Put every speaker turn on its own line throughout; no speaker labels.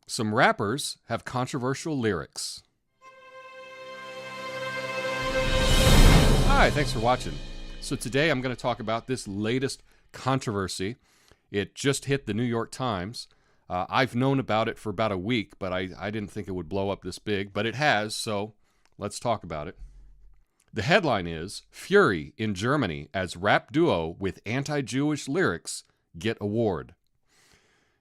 Some rappers have controversial lyrics. Hi, thanks for watching. So today I'm going to talk about this latest controversy. It just hit the New York Times. I've known about it for about a week, but I didn't think it would blow up this big, but it has, so let's talk about it. The headline is, Fury in Germany as rap duo with anti-Jewish lyrics get award.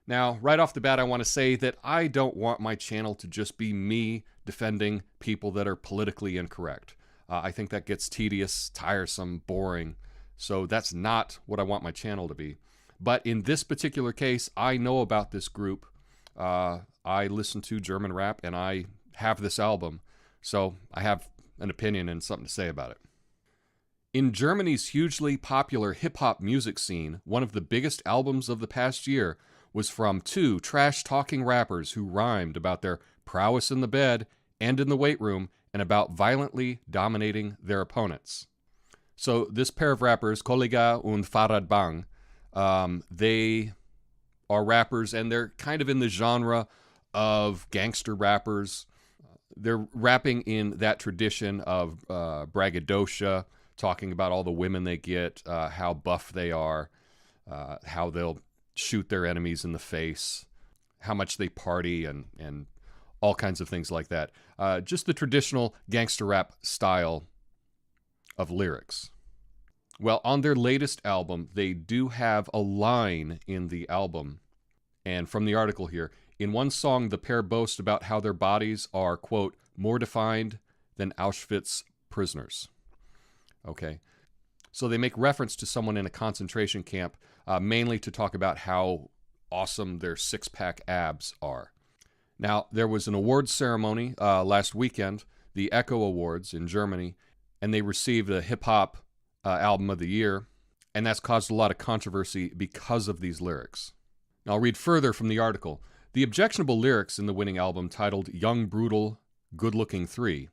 Now, right off the bat, I want to say that I don't want my channel to just be me defending people that are politically incorrect. I think that gets tedious, tiresome, boring, so that's not what I want my channel to be. But in this particular case, I know about this group. I listen to German rap, and I have this album, so I have an opinion and something to say about it. In Germany's hugely popular hip-hop music scene, one of the biggest albums of the past year was from two trash-talking rappers who rhymed about their prowess in the bed and in the weight room and about violently dominating their opponents. So this pair of rappers, Kollegah and Farid Bang, they are rappers, and they're kind of in the genre of gangster rappers. They're rapping in that tradition of braggadocio, talking about all the women they get, how buff they are, how they'll shoot their enemies in the face, how much they party, and all kinds of things like that. Just the traditional gangster rap style of lyrics. Well, on their latest album, they do have a line in the album, and from the article here, in one song, the pair boast about how their bodies are, quote, more defined than Auschwitz prisoners. Okay. So they make reference to someone in a concentration camp, mainly to talk about how awesome their six-pack abs are. Now, there was an awards ceremony last weekend, the Echo Awards in Germany, and they received a hip-hop album of the year, and that's caused a lot of controversy because of these lyrics. Now, I'll read further from the article. The objectionable lyrics in the winning album, titled Young, Brutal, Good-Looking 3,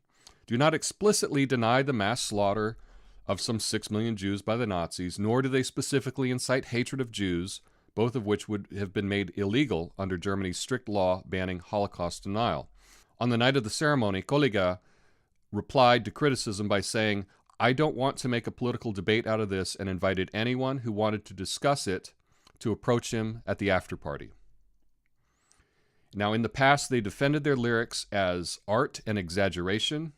do not explicitly deny the mass slaughter of some 6 million Jews by the Nazis, nor do they specifically incite hatred of Jews, both of which would have been made illegal under Germany's strict law banning Holocaust denial. On the night of the ceremony, Kollegah replied to criticism by saying, I don't want to make a political debate out of this, and invited anyone who wanted to discuss it to approach him at the after-party. Now, in the past, they defended their lyrics as art and exaggeration.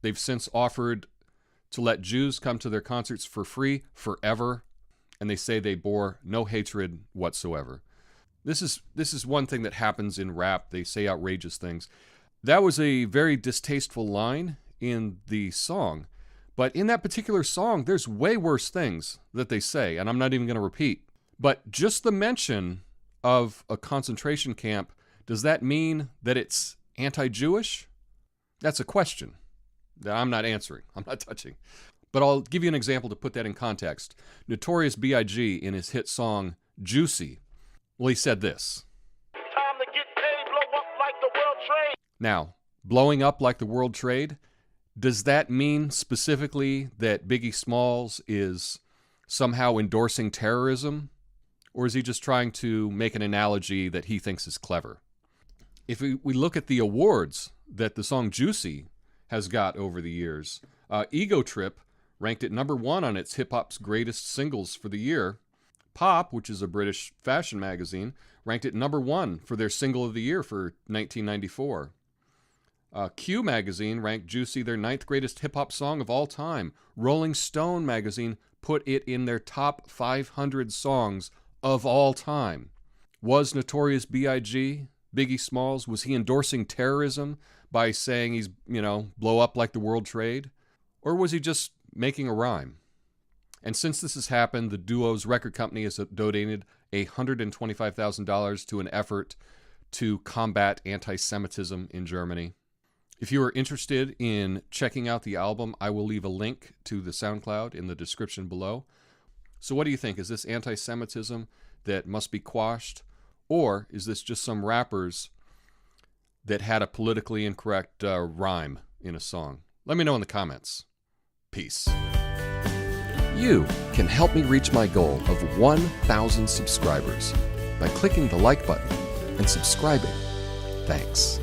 They've since offered to let Jews come to their concerts for free forever, and they say they bore no hatred whatsoever. This is one thing that happens in rap. They say outrageous things. That was a very distasteful line in the song, but in that particular song, there's way worse things that they say, and I'm not even going to repeat. But just the mention of a concentration camp, does that mean that it's anti-Jewish? That's a question that I'm not answering. I'm not touching. But I'll give you an example to put that in context. Notorious B.I.G. in his hit song, Juicy, well, he said this.
Time to get paid, blow up like the world trade.
Now, blowing up like the world trade, does that mean specifically that Biggie Smalls is somehow endorsing terrorism? Or is he just trying to make an analogy that he thinks is clever? If we look at the awards that the song Juicy has got over the years, Ego Trip ranked it number 1 on its hip-hop's greatest singles for the year. Pop, which is a British fashion magazine, ranked it number 1 for their single of the year for 1994. Q magazine ranked Juicy their 9th greatest hip-hop song of all time. Rolling Stone magazine put it in their top 500 songs of all time. Was Notorious B.I.G., Biggie Smalls, was he endorsing terrorism by saying he's, blow up like the world trade? Or was he just making a rhyme? And since this has happened, the duo's record company has donated $125,000 to an effort to combat anti-Semitism in Germany. If you are interested in checking out the album, I will leave a link to the SoundCloud in the description below. So what do you think? Is this anti-Semitism that must be quashed? Or is this just some rappers that had a politically incorrect rhyme in a song? Let me know in the comments. Peace. You can help me reach my goal of 1,000 subscribers by clicking the like button and subscribing. Thanks.